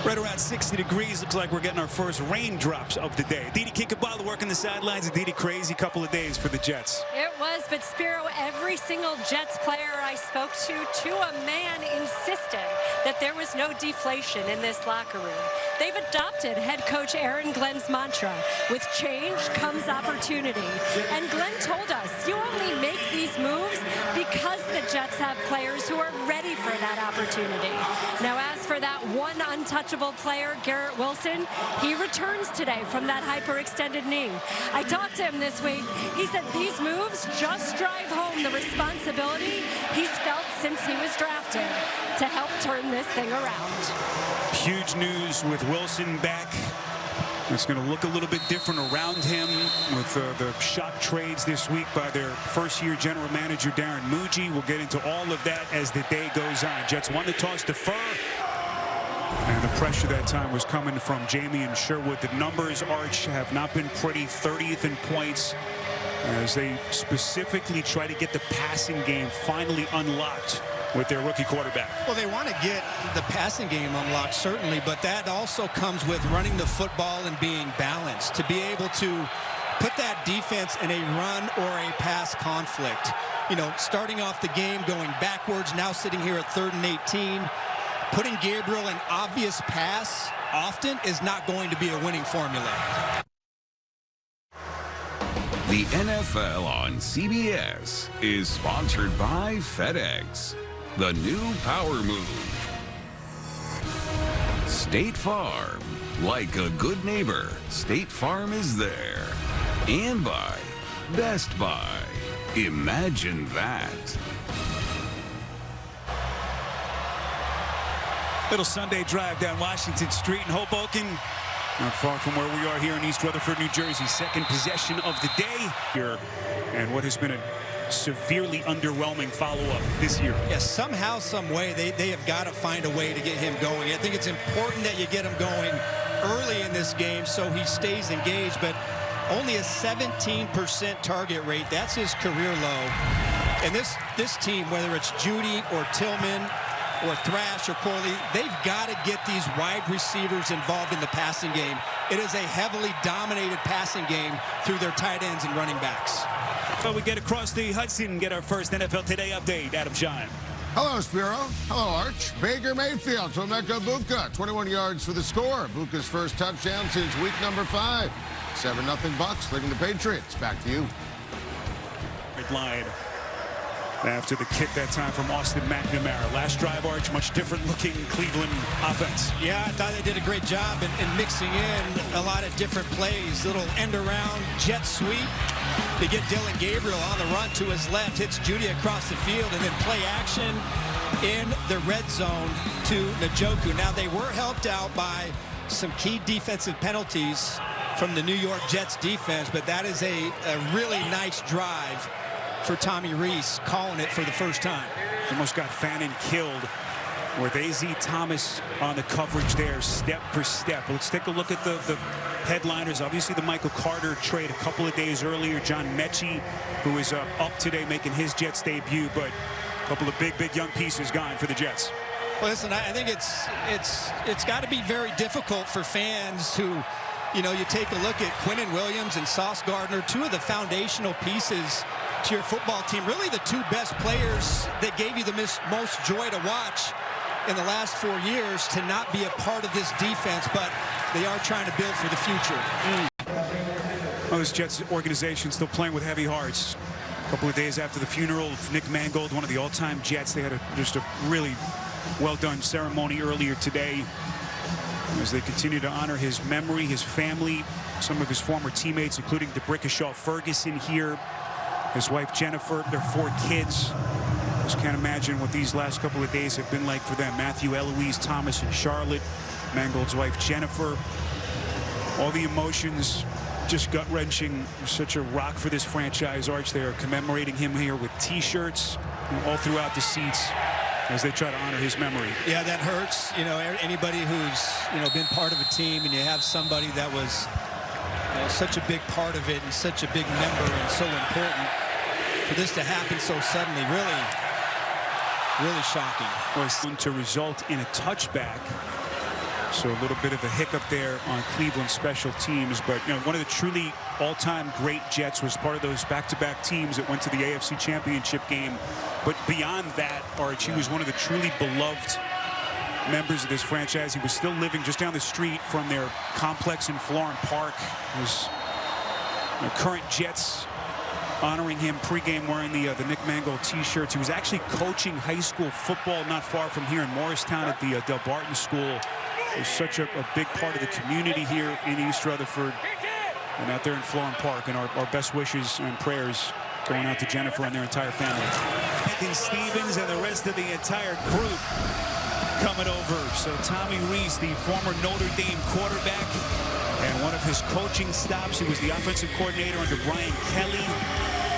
Right around 60 degrees. Looks like we're getting our first raindrops of the day. Didi Kinkabala working the sidelines. Didi, crazy couple of days for the Jets. It was, but Spiro, every single Jets player I spoke to a man, insisted that there was no deflation in this locker room. They've adopted head coach Aaron Glenn's mantra, with change comes opportunity. And Glenn told us, you only make these moves because the Jets have players who are ready for that opportunity. Now, as for that one untouchable player, Garrett Wilson, he returns today from that hyperextended knee. I talked to him this week. He said these moves just drive home the responsibility he's felt since he was drafted to help turn this thing around. Huge news with Wilson back. It's going to look a little bit different around him with the shock trades this week by their first-year general manager, Darren Muji. We'll get into all of that as the day goes on. Jets won the toss, defer. And the pressure that time was coming from Jamie and Sherwood. The numbers, Arch, have not been pretty. 30th in points as they specifically try to get the passing game finally unlocked with their rookie quarterback. Well, they want to get the passing game unlocked, certainly, but that also comes with running the football and being balanced. To be able to put that defense in a run or a pass conflict. You know, starting off the game, going backwards, now sitting here at 3rd and 18. Putting Gabriel in obvious pass often is not going to be a winning formula. The NFL on CBS is sponsored by FedEx, the new power move. State Farm, like a good neighbor, State Farm is there. And by Best Buy. Imagine that. Little Sunday drive down Washington Street in Hoboken. Not far from where we are here in East Rutherford, New Jersey. Second possession of the day here. And what has been a severely underwhelming follow-up this year. Yes, somehow, some way, they have got to find a way to get him going. I think it's important that you get him going early in this game so he stays engaged, but only a 17% target rate. That's his career low. And this team, whether it's Judy or Tillman or Thrash or Corley, they've got to get these wide receivers involved in the passing game. It is a heavily dominated passing game through their tight ends and running backs. Well, we get across the Hudson and get our first NFL Today update. Adam Shine. Hello, Spiro. Hello, Arch. Baker Mayfield to Emeka Buka. 21 yards for the score. Buka's first touchdown since week number 5. 7-0 Bucks leading the Patriots. Back to you. Good line. After the kick that time from Austin McNamara. Last drive, Arch, much different looking Cleveland offense. Yeah, I thought they did a great job in mixing in a lot of different plays. Little end around jet sweep to get Dylan Gabriel on the run to his left. Hits Judy across the field, and then play action in the red zone to Njoku. Now, they were helped out by some key defensive penalties from the New York Jets defense, but that is a really nice drive for Tommy Reese, calling it for the first time. Almost got Fannin killed with A.Z. Thomas on the coverage there, step for step. Let's take a look at the headliners. Obviously, the Michael Carter trade a couple of days earlier. John Mechie, who is up today making his Jets debut, but a couple of big young pieces gone for the Jets. Well, listen, I think it's got to be very difficult for fans who, you know, you take a look at Quinnen Williams and Sauce Gardner, two of the foundational pieces to your football team, really the two best players that gave you the most joy to watch in the last 4 years, to not be a part of this defense, but they are trying to build for the future. Well, this Jets organization still playing with heavy hearts. A couple of days after the funeral of Nick Mangold, one of the all-time Jets, they had just a really well-done ceremony earlier today as they continue to honor his memory, his family, some of his former teammates, including DeBrickashaw Ferguson here, his wife Jennifer, their 4 kids. Just can't imagine what these last couple of days have been like for them. Matthew, Eloise, Thomas, and Charlotte. Mangold's wife Jennifer. All the emotions, just gut-wrenching. Such a rock for this franchise, Arch. They are commemorating him here with T-shirts all throughout the seats as they try to honor his memory. Yeah, that hurts. You know, anybody who's, you know, been part of a team, and you have somebody that was, you know, such a big part of it and such a big member and so important, for this to happen so suddenly, really shocking. Was to result in a touchback. So a little bit of a hiccup there on Cleveland special teams, but one of the truly all-time great Jets was part of those back-to-back teams that went to the AFC Championship game. But beyond that, Arch, he was one of the truly beloved members of this franchise. He was still living just down the street from their complex in Florham Park. His current Jets honoring him pregame wearing the Nick Mangold t-shirts. He was actually coaching high school football not far from here in Morristown at the Del Barton School. Is such a big part of the community here in East Rutherford and out there in Florham Park. And our best wishes and prayers going out to Jennifer and their entire family. And Stevens and the rest of the entire group coming over. So Tommy Rees, the former Notre Dame quarterback, and one of his coaching stops, he was the offensive coordinator under Brian Kelly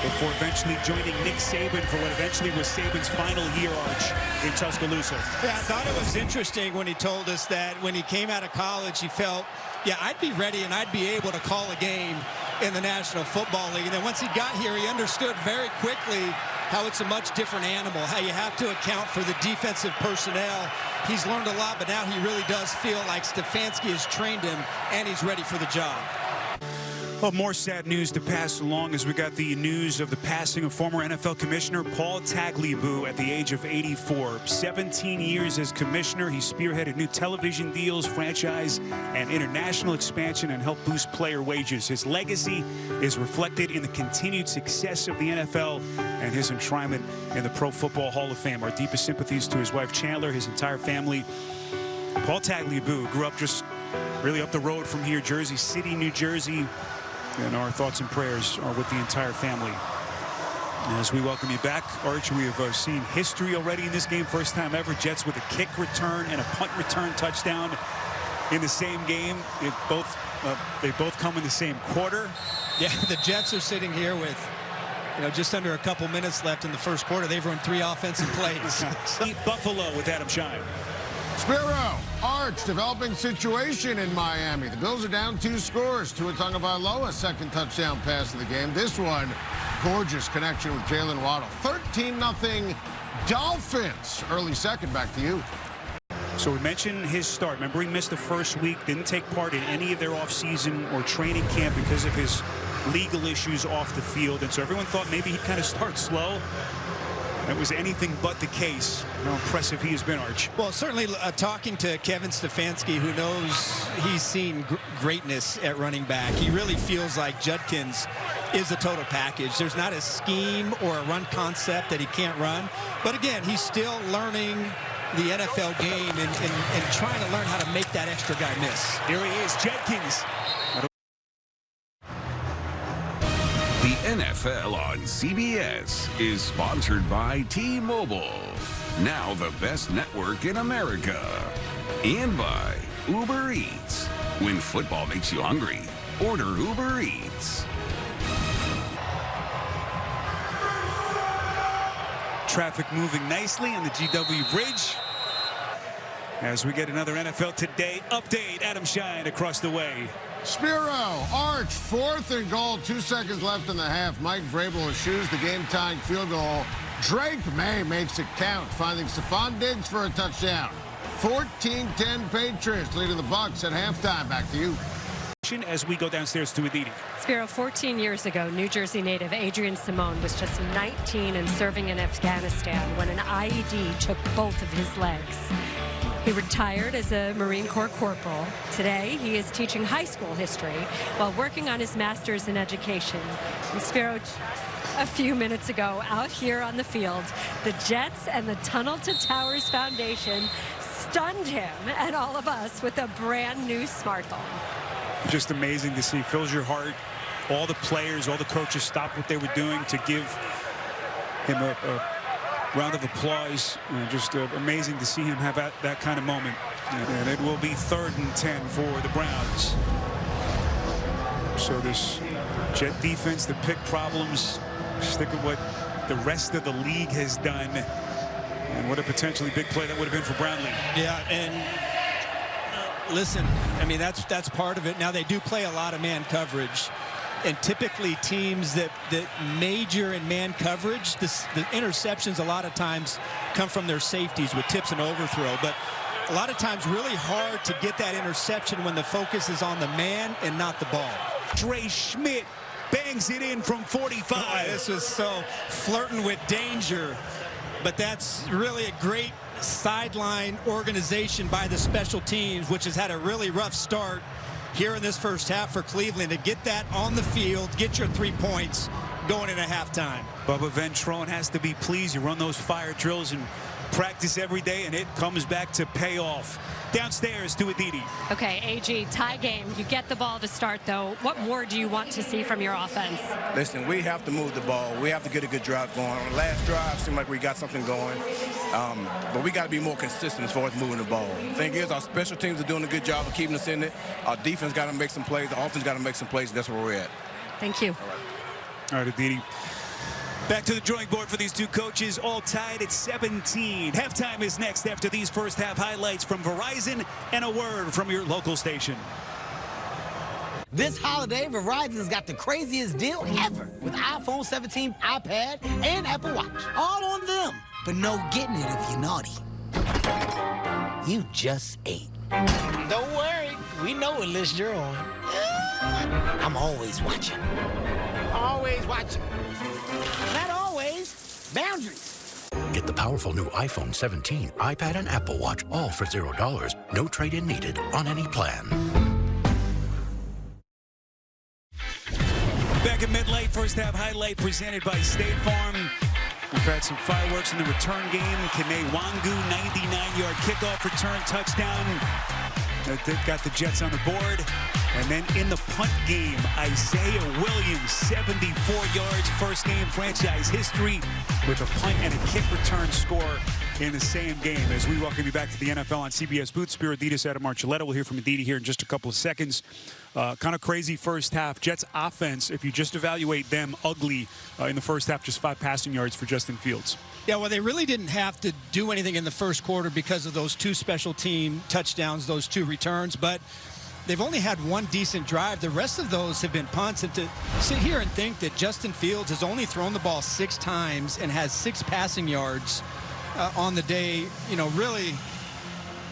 before eventually joining Nick Saban for what eventually was Saban's final year, Arch, in Tuscaloosa. Yeah, I thought it was interesting when he told us that when he came out of college, he felt, yeah, I'd be ready and I'd be able to call a game in the National Football League. And then once he got here, he understood very quickly how it's a much different animal, how you have to account for the defensive personnel. He's learned a lot, but now he really does feel like Stefanski has trained him and he's ready for the job. Well, more sad news to pass along as we got the news of the passing of former NFL Commissioner Paul Tagliabue at the age of 84. 17 years as commissioner, he spearheaded new television deals, franchise, and international expansion and helped boost player wages. His legacy is reflected in the continued success of the NFL and his enshrinement in the Pro Football Hall of Fame. Our deepest sympathies to his wife Chandler, his entire family. Paul Tagliabue grew up just really up the road from here, Jersey City, New Jersey. And our thoughts and prayers are with the entire family. As we welcome you back, Arch, we have seen history already in this game. First time ever, Jets with a kick return and a punt return touchdown in the same game. They both come in the same quarter. Yeah, the Jets are sitting here with, just under a couple minutes left in the first quarter. They've run 3 offensive plays. Buffalo with Adam Schein. Spiro, Arch, developing situation in Miami. The Bills are down 2 scores. Tua Tagovailoa, second touchdown pass of the game. This one, gorgeous connection with Jalen Waddle. 13-0 Dolphins. Early second, back to you. So we mentioned his start. Remember, he missed the first week, didn't take part in any of their offseason or training camp because of his legal issues off the field. And so everyone thought maybe he'd kind of start slow. That was anything but the case. How impressive he has been, Arch. Well, certainly talking to Kevin Stefanski, who knows he's seen greatness at running back, he really feels like Judkins is a total package. There's not a scheme or a run concept that he can't run. But again, he's still learning the NFL game and trying to learn how to make that extra guy miss. Here he is, Judkins. The NFL on CBS is sponsored by T-Mobile, now the best network in America, and by Uber Eats. When football makes you hungry, order Uber Eats. Traffic moving nicely on the GW Bridge. As we get another NFL Today update, Adam Schein across the way. Spiro, Arch, 4th and goal, 2 seconds left in the half. Mike Vrabel eschews the game-tying field goal. Drake May makes it count, finding Stephon Diggs for a touchdown. 14-10 Patriots leading the Bucs at halftime. Back to you. As we go downstairs to Aditi. Spiro, 14 years ago, New Jersey native Adrian Simone was just 19 and serving in Afghanistan when an IED took both of his legs. He retired as a Marine Corps corporal. Today, he is teaching high school history while working on his master's in education. And Spiro, a few minutes ago, out here on the field, the Jets and the Tunnel to Towers Foundation stunned him and all of us with a brand new smartphone. Just amazing to see. Fills your heart. All the players, all the coaches stopped what they were doing to give him a round of applause. Just amazing to see him have that kind of moment. And it will be 3rd and 10 for the Browns. So this Jet defense, the pick problems, just think of what the rest of the league has done and what a potentially big play that would have been for Brownlee. Yeah, and listen, I mean, that's part of it. Now, they do play a lot of man coverage. And typically teams that major in man coverage, the interceptions a lot of times come from their safeties with tips and overthrow. But a lot of times really hard to get that interception when the focus is on the man and not the ball. Trey Schmidt bangs it in from 45. Oh, this was so flirting with danger, but that's really a great sideline organization by the special teams, which has had a really rough start here in this first half for Cleveland. To get that on the field, get your 3 points going into halftime. Bubba Ventrone has to be pleased. You run those fire drills and practice every day, and it comes back to pay off. Downstairs to Aditi. Okay, AG, tie game. You get the ball to start, though. What more do you want to see from your offense? Listen, we have to move the ball. We have to get a good drive going. On the last drive, seemed like we got something going. But we got to be more consistent as far as moving the ball. The thing is, our special teams are doing a good job of keeping us in it. Our defense got to make some plays. The offense got to make some plays. That's where we're at. Thank you. All right, Aditi. Back to the drawing board for these two coaches, all tied at 17. Halftime is next after these first half highlights from Verizon and a word from your local station. This holiday, Verizon's got the craziest deal ever with iPhone 17, iPad, and Apple Watch. All on them, but no getting it if you're naughty. You just ate. Don't worry, we know what list you're on. I'm always watching. Always watching. Not always. Boundaries. Get the powerful new iPhone 17, iPad, and Apple Watch all for $0. No trade-in needed on any plan. Back at midnight, first half highlight presented by State Farm. We've had some fireworks in the return game. Kene Wangu, 99-yard kickoff return touchdown. That got the Jets on the board. And then in the punt game, Isaiah Williams, 74 yards, first game franchise history with a punt and a kick return score in the same game. As we welcome you back to the NFL on CBS Booth, Spiro Adidas, Adam Archuleta. We'll hear from Aditi here in just a couple of seconds. Kind of crazy first half. Jets offense, if you just evaluate them, ugly in the first half, just 5 passing yards for Justin Fields. Yeah, well, they really didn't have to do anything in the first quarter because of those 2 special team touchdowns, those 2 returns, but they've only had 1 decent drive. The rest of those have been punts. And to sit here and think that Justin Fields has only thrown the ball 6 times and has 6 passing yards on the day, you know, really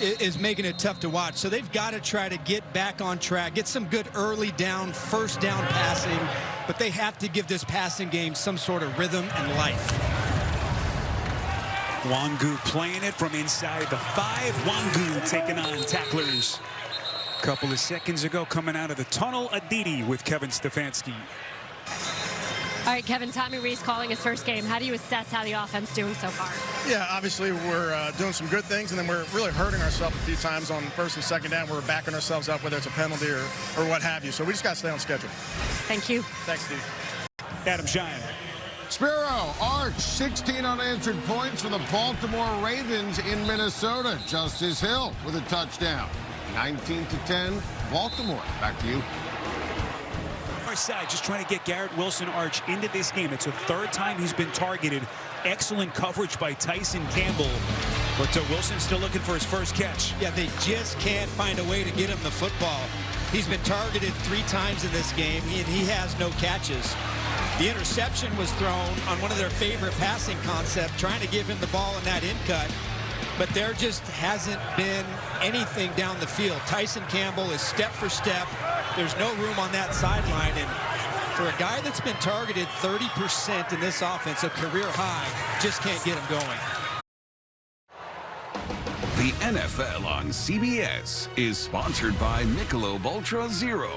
is making it tough to watch. So they've got to try to get back on track, get some good early down, first down passing, but they have to give this passing game some sort of rhythm and life. Wangu playing it from inside the 5. Wangu taking on tacklers. A couple of seconds ago, coming out of the tunnel, Aditi with Kevin Stefanski. All right, Kevin, Tommy Rees calling his first game. How do you assess how the offense is doing so far? Yeah, obviously we're doing some good things, and then we're really hurting ourselves a few times on first and second down. We're backing ourselves up, whether it's a penalty or what have you. So we just got to stay on schedule. Thank you. Thanks, Steve. Adam Shine. Spiro, Arch, 16 unanswered points for the Baltimore Ravens in Minnesota. Justice Hill with a touchdown. 19-10, Baltimore. Back to you. Our side just trying to get Garrett Wilson, Arch, into this game. It's the 3rd time he's been targeted. Excellent coverage by Tyson Campbell. But Wilson's still looking for his first catch. Yeah, they just can't find a way to get him the football. He's been targeted 3 times in this game, and he has no catches. The interception was thrown on one of their favorite passing concepts, trying to give him the ball in that in cut. But there just hasn't been anything down the field. Tyson Campbell is step for step. There's no room on that sideline. And for a guy that's been targeted 30% in this offense, a career high, just can't get him going. The NFL on CBS is sponsored by Michelob Ultra Zero.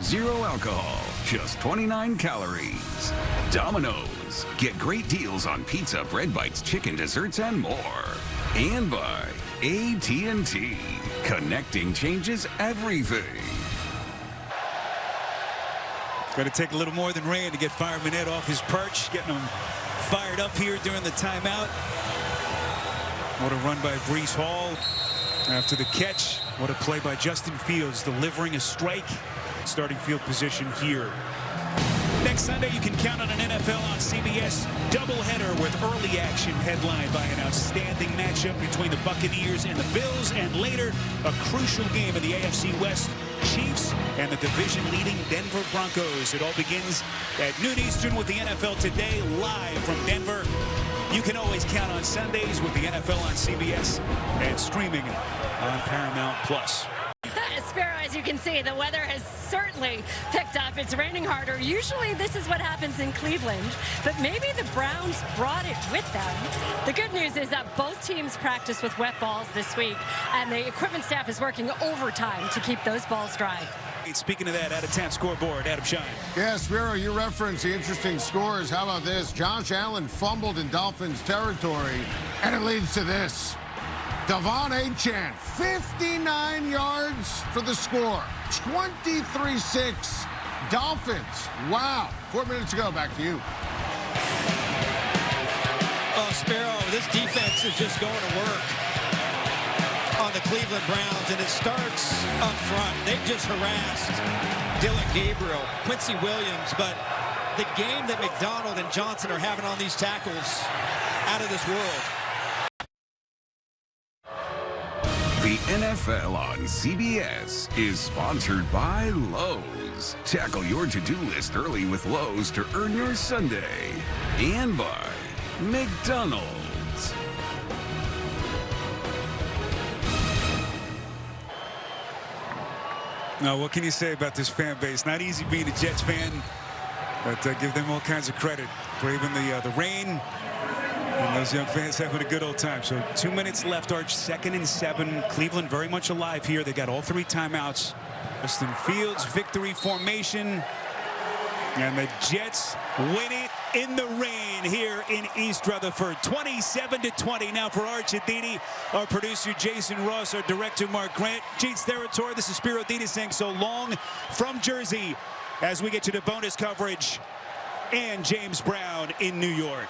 Zero alcohol, just 29 calories. Domino's, get great deals on pizza, bread bites, chicken, desserts, and more. And by AT&T, connecting changes everything. Got to take a little more than rain to get Fireman Ed off his perch, getting him fired up here during the timeout. What a run by Breece Hall after the catch. What a play by Justin Fields, delivering a strike. Starting field position here. Next Sunday, you can count on an NFL on CBS doubleheader with early action headlined by an outstanding matchup between the Buccaneers and the Bills, and later a crucial game in the AFC West, Chiefs and the division-leading Denver Broncos. It all begins at noon Eastern with the NFL Today live from Denver. you can always count on Sundays with the NFL on CBS and streaming on Paramount Plus. Spiro, as you can see, the weather has certainly picked up. It's raining harder. Usually this is what happens in Cleveland, but maybe the Browns brought it with them. The good news is that both teams practice with wet balls this week, and the equipment staff is working overtime to keep those balls dry. Speaking of that, out of 10 scoreboard, Adam Shine. Yeah, Spiro, you referenced the interesting scores. How about this? Josh Allen fumbled in Dolphins territory, and it leads to this. Devon Achane, 59 yards for the score. 23-6 Dolphins. Wow. 4 minutes ago, back to you. Oh, Spiro, this defense is just going to work on the Cleveland Browns, and it starts up front. They've just harassed Dylan Gabriel, Quincy Williams, but the game that McDonald and Johnson are having on these tackles, out of this world. The NFL on CBS is sponsored by Lowe's. Tackle your to-do list early with Lowe's to earn your Sunday. And by McDonald's. Now, what can you say about this fan base? Not easy being a Jets fan, but give them all kinds of credit. Braving the rain. And those young fans having a good old time. So 2 minutes left, Arch. 2nd and 7. Cleveland very much alive here. They got all 3 timeouts. Justin Fields, victory formation. And the Jets win it in the rain here in East Rutherford. 27-20 now for Arch Aditi, our producer Jason Ross, our director Mark Grant. Jeets Territory, this is Spiro Aditi saying so long from Jersey as we get to the bonus coverage and James Brown in New York.